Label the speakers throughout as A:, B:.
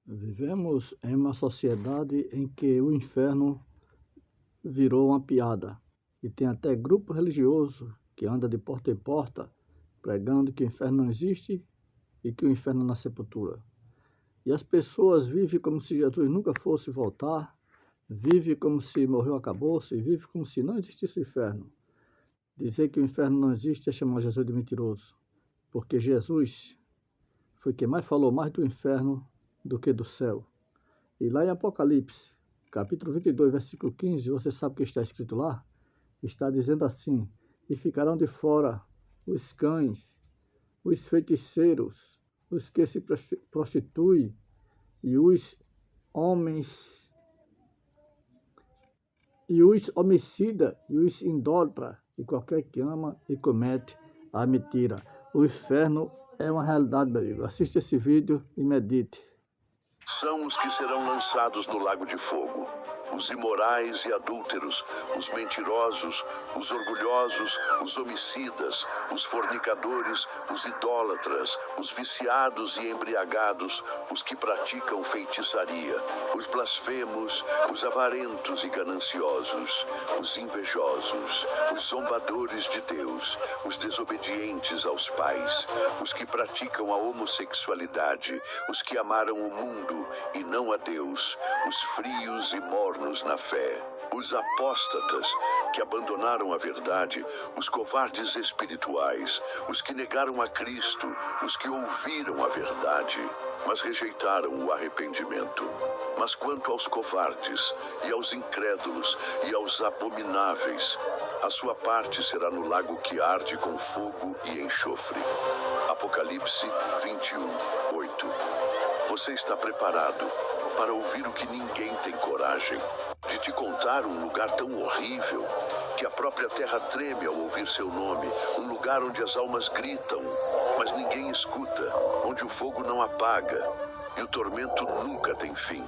A: Vivemos em uma sociedade em que o inferno virou uma piada e tem até grupo religioso que anda de porta em porta pregando que o inferno não existe e que o inferno é na sepultura. E as pessoas vivem como se Jesus nunca fosse voltar, vivem como se morreu acabou-se, vivem como se não existisse o inferno. Dizer que o inferno não existe é chamar Jesus de mentiroso, porque Jesus foi quem mais falou mais do inferno do que do céu. E lá em Apocalipse, capítulo 22, versículo 15, você sabe o que está escrito lá? Está dizendo assim: e ficarão de fora os cães, os feiticeiros, os que se prostituem, e os homens, e os homicidas, e os idólatras, e qualquer que ama e comete a mentira. O inferno é uma realidade, meu amigo. Assista esse vídeo e medite.
B: São os que serão lançados no lago de fogo. Os imorais e adúlteros, os mentirosos, os orgulhosos, os homicidas, os fornicadores, os idólatras, os viciados e embriagados, os que praticam feitiçaria, os blasfemos, os avarentos e gananciosos, os invejosos, os zombadores de Deus, os desobedientes aos pais, os que praticam a homossexualidade, os que amaram o mundo e não a Deus, os frios e mornos na fé, os apóstatas que abandonaram a verdade, os covardes espirituais, os que negaram a Cristo, os que ouviram a verdade, mas rejeitaram o arrependimento. Mas quanto aos covardes, e aos incrédulos, e aos abomináveis, a sua parte será no lago que arde com fogo e enxofre. Apocalipse 21, 8. Você está preparado para ouvir o que ninguém tem coragem de te contar, um lugar tão horrível que a própria terra treme ao ouvir seu nome, um lugar onde as almas gritam, mas ninguém escuta, onde o fogo não apaga e o tormento nunca tem fim.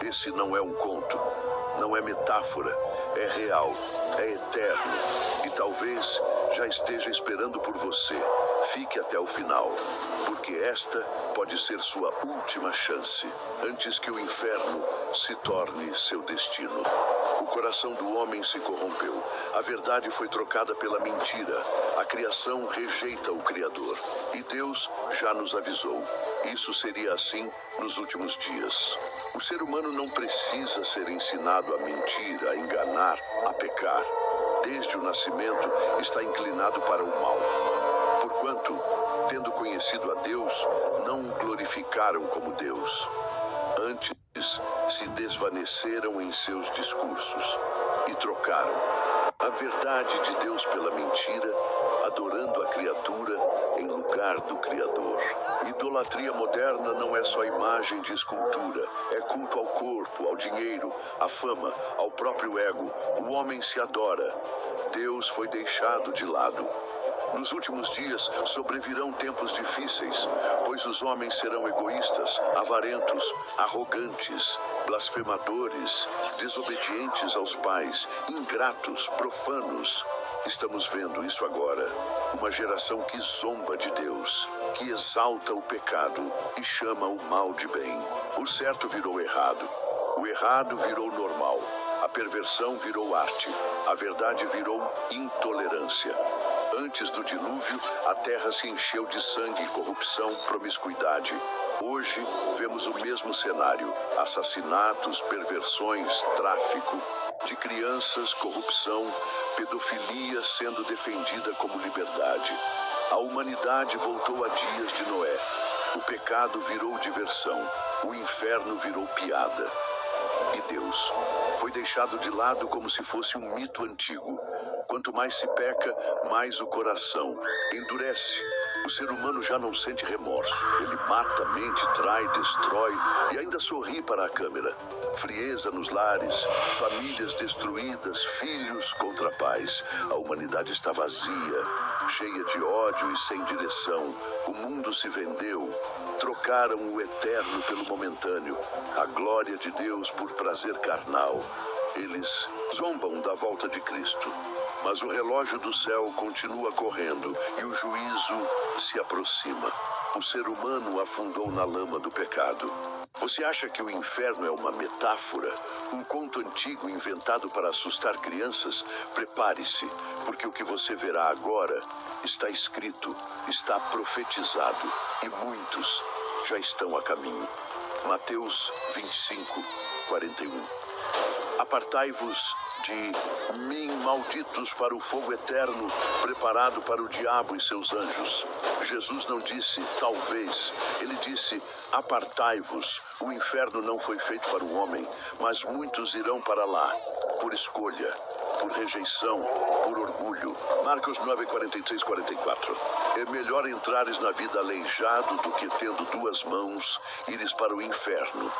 B: Esse não é um conto, não é metáfora, é real, é eterno e talvez já esteja esperando por você. Fique até o final, porque esta pode ser sua última chance, antes que o inferno se torne seu destino. O coração do homem se corrompeu, a verdade foi trocada pela mentira, a criação rejeita o Criador, e Deus já nos avisou. Isso seria assim nos últimos dias. O ser humano não precisa ser ensinado a mentir, a enganar, a pecar. Desde o nascimento está inclinado para o mal. Porquanto, tendo conhecido a Deus, não o glorificaram como Deus. Antes, se desvaneceram em seus discursos e trocaram a verdade de Deus pela mentira, adorando a criatura em lugar do Criador. Idolatria moderna não é só imagem de escultura, é culto ao corpo, ao dinheiro, à fama, ao próprio ego. O homem se adora. Deus foi deixado de lado. Nos últimos dias sobrevirão tempos difíceis, pois os homens serão egoístas, avarentos, arrogantes, blasfemadores, desobedientes aos pais, ingratos, profanos. Estamos vendo isso agora. Uma geração que zomba de Deus, que exalta o pecado e chama o mal de bem. O certo virou errado. O errado virou normal. A perversão virou arte. A verdade virou intolerância. Antes do dilúvio, a terra se encheu de sangue, corrupção, promiscuidade. Hoje, vemos o mesmo cenário: assassinatos, perversões, tráfico de crianças, corrupção, pedofilia sendo defendida como liberdade. A humanidade voltou a dias de Noé. O pecado virou diversão. O inferno virou piada. E Deus foi deixado de lado como se fosse um mito antigo. Quanto mais se peca, mais o coração endurece. O ser humano já não sente remorso. Ele mata, mente, trai, destrói e ainda sorri para a câmera. Frieza nos lares, famílias destruídas, filhos contra pais. A humanidade está vazia, cheia de ódio e sem direção. O mundo se vendeu. Trocaram o eterno pelo momentâneo, a glória de Deus por prazer carnal. Eles zombam da volta de Cristo, mas o relógio do céu continua correndo e o juízo se aproxima. o ser humano afundou na lama do pecado. Você acha que o inferno é uma metáfora? Um conto antigo inventado para assustar crianças? Prepare-se, porque o que você verá agora está escrito, está profetizado e muitos já estão a caminho. Mateus 25, 41. Apartai-vos de mim, malditos, para o fogo eterno, preparado para o diabo e seus anjos. Jesus não disse talvez, ele disse apartai-vos. O inferno não foi feito para o homem, mas muitos irão para lá, por escolha, por rejeição, por orgulho. Marcos 9, 43, 44. É melhor entrares na vida aleijado do que, tendo duas mãos, ires para o inferno,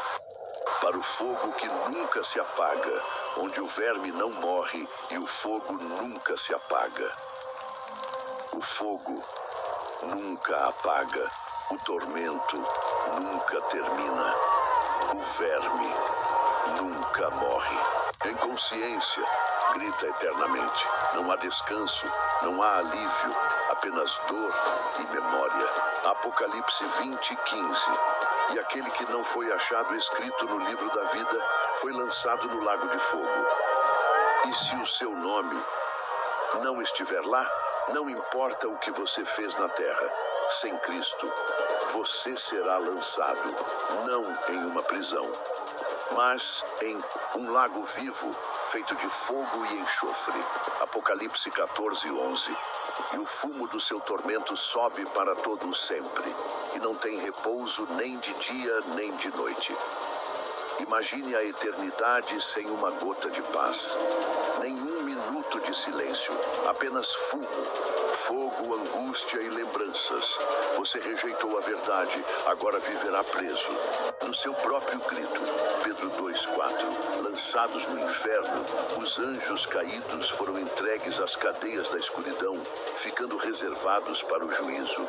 B: para o fogo que nunca se apaga, onde o verme não morre e o fogo nunca se apaga. O fogo nunca apaga, o tormento nunca termina, o verme nunca morre. Em consciência, grita eternamente. Não há descanso, não há alívio, apenas dor e memória. Apocalipse 20, 15. E aquele que não foi achado escrito no livro da vida foi lançado no lago de fogo. E se o seu nome não estiver lá, não importa o que você fez na terra, sem Cristo, você será lançado, não em uma prisão, mas em um lago vivo, feito de fogo e enxofre. Apocalipse 14, 11. E o fumo do seu tormento sobe para todo o sempre, e não tem repouso nem de dia nem de noite. Imagine a eternidade sem uma gota de paz, nenhum minuto de silêncio, apenas fumo, fogo, angústia e lembranças. Você rejeitou a verdade, agora viverá preso. No seu próprio grito, Pedro 2,4. Lançados no inferno, os anjos caídos foram entregues às cadeias da escuridão, ficando reservados para o juízo.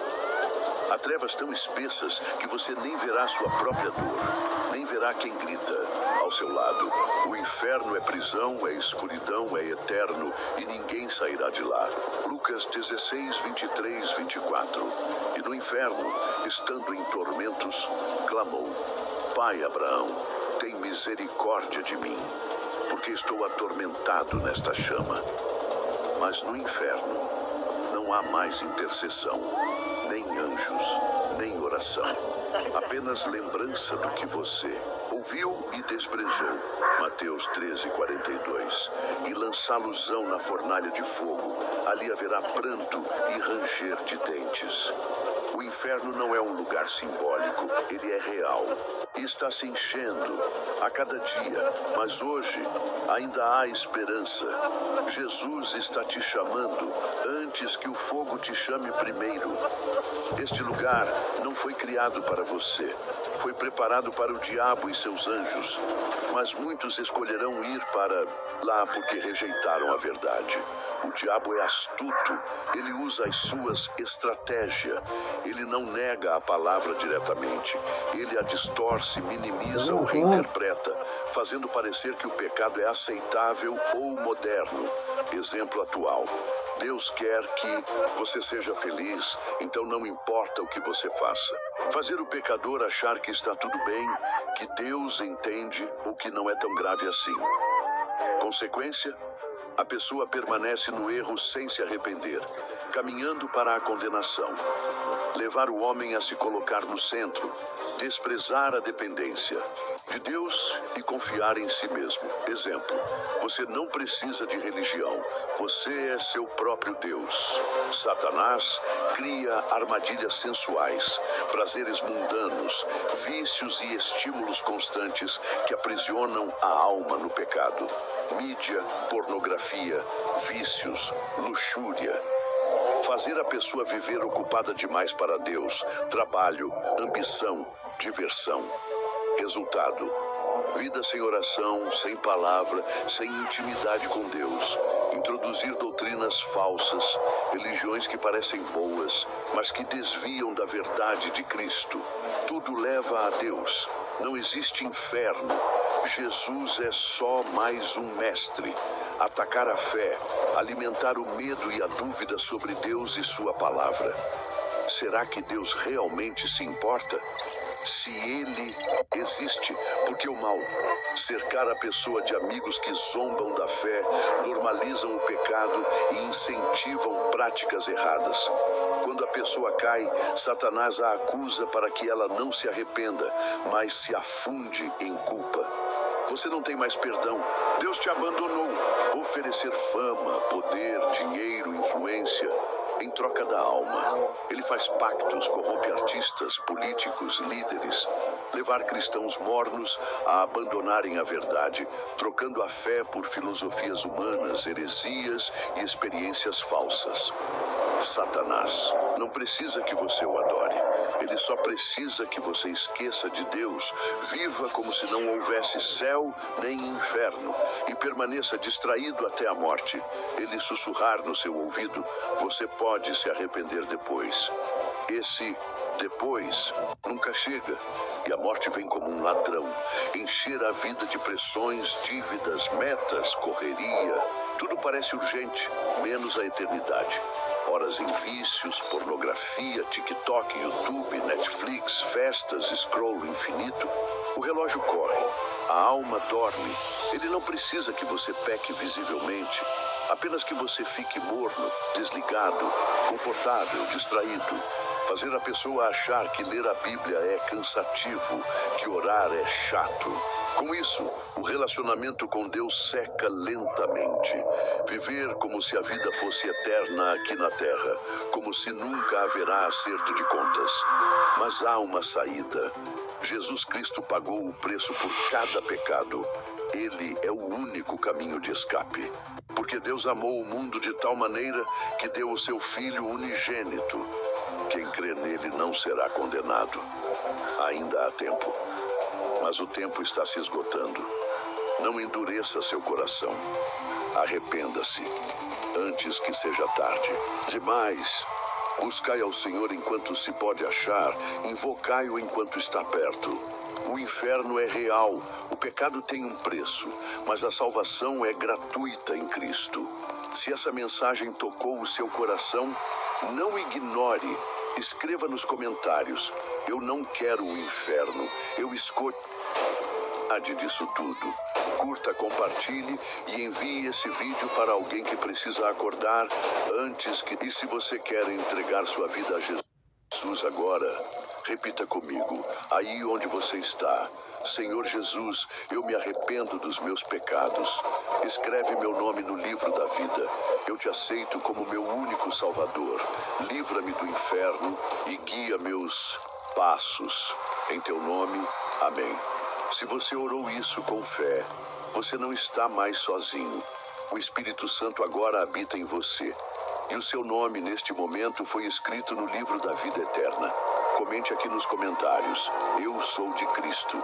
B: Há trevas tão espessas que você nem verá sua própria dor, nem verá quem grita ao seu lado. O inferno é prisão, é escuridão, é eterno e ninguém sairá de lá. Lucas 16, 23, 24. E no inferno, estando em tormentos, clamou: Pai Abraão, tem misericórdia de mim, porque estou atormentado nesta chama. Mas no inferno não há mais intercessão, nem anjos, nem oração. Apenas lembrança do que você ouviu e desprezou. Mateus 13, 42. E lançá-los-ão na fornalha de fogo. Ali haverá pranto e ranger de dentes. O inferno não é um lugar simbólico, ele é real. E está se enchendo a cada dia, mas hoje ainda há esperança. Jesus está te chamando antes que o fogo te chame primeiro. Este lugar não foi criado para você, foi preparado para o diabo e seus anjos, mas muitos escolherão ir para lá porque rejeitaram a verdade. O diabo é astuto, ele usa as suas estratégias, ele não nega a palavra diretamente, ele a distorce, minimiza ou reinterpreta, fazendo parecer que o pecado é aceitável ou moderno. Exemplo atual: Deus quer que você seja feliz, então não importa o que você faça. Fazer o pecador achar que está tudo bem, que Deus entende ou que não é tão grave assim. Consequência: a pessoa permanece no erro sem se arrepender, caminhando para a condenação. Levar o homem a se colocar no centro, desprezar a dependência de Deus e confiar em si mesmo. Exemplo: você não precisa de religião, você é seu próprio Deus. Satanás cria armadilhas sensuais, prazeres mundanos, vícios e estímulos constantes que aprisionam a alma no pecado. Mídia, pornografia, vícios, luxúria. Fazer a pessoa viver ocupada demais para Deus, trabalho, ambição, diversão. Resultado: vida sem oração, sem palavra, sem intimidade com Deus. Introduzir doutrinas falsas, religiões que parecem boas, mas que desviam da verdade de Cristo. Tudo leva a Deus. Não existe inferno. Jesus é só mais um mestre. Atacar a fé, alimentar o medo e a dúvida sobre Deus e sua palavra. Será que Deus realmente se importa? Se Ele existe, porque o mal? Cercar a pessoa de amigos que zombam da fé, normalizam o pecado e incentivam práticas erradas. Quando a pessoa cai, Satanás a acusa para que ela não se arrependa, mas se afunde em culpa. Você não tem mais perdão. Deus te abandonou. Oferecer fama, poder, dinheiro, influência em troca da alma. Ele faz pactos, corrompe artistas, políticos, líderes. Levar cristãos mornos a abandonarem a verdade, trocando a fé por filosofias humanas, heresias e experiências falsas. Satanás não precisa que você o adore. Ele só precisa que você esqueça de Deus, viva como se não houvesse céu nem inferno e permaneça distraído até a morte. Ele sussurrar no seu ouvido, você pode se arrepender depois. Esse depois nunca chega e a morte vem como um ladrão, encher a vida de pressões, dívidas, metas, correria. Tudo parece urgente, menos a eternidade. Horas em vícios, pornografia, TikTok, YouTube, Netflix, festas, scroll infinito. O relógio corre, a alma dorme. Ele não precisa que você peque visivelmente, apenas que você fique morno, desligado, confortável, distraído. Fazer a pessoa achar que ler a Bíblia é cansativo, que orar é chato. Com isso, o relacionamento com Deus seca lentamente. Viver como se a vida fosse eterna aqui na Terra, como se nunca haverá acerto de contas. Mas há uma saída. Jesus Cristo pagou o preço por cada pecado. Ele é o único caminho de escape. Porque Deus amou o mundo de tal maneira que deu o seu Filho unigênito. Quem crê nele não será condenado. Ainda há tempo. Mas o tempo está se esgotando. Não endureça seu coração. Arrependa-se, antes que seja tarde. Demais. Buscai ao Senhor enquanto se pode achar, invocai-o enquanto está perto. O inferno é real, o pecado tem um preço, mas a salvação é gratuita em Cristo. Se essa mensagem tocou o seu coração, não ignore. Escreva nos comentários, eu não quero o inferno, eu escolho disso tudo. Curta, compartilhe e envie esse vídeo para alguém que precisa acordar antes que... E se você quer entregar sua vida a Jesus agora, repita comigo, aí onde você está. Senhor Jesus, eu me arrependo dos meus pecados. Escreve meu nome no livro da vida. Eu te aceito como meu único Salvador. Livra-me do inferno e guia meus passos. Em teu nome, amém. Se você orou isso com fé, você não está mais sozinho. O Espírito Santo agora habita em você. E o seu nome, neste momento, foi escrito no livro da vida eterna. Comente aqui nos comentários. Eu sou de Cristo.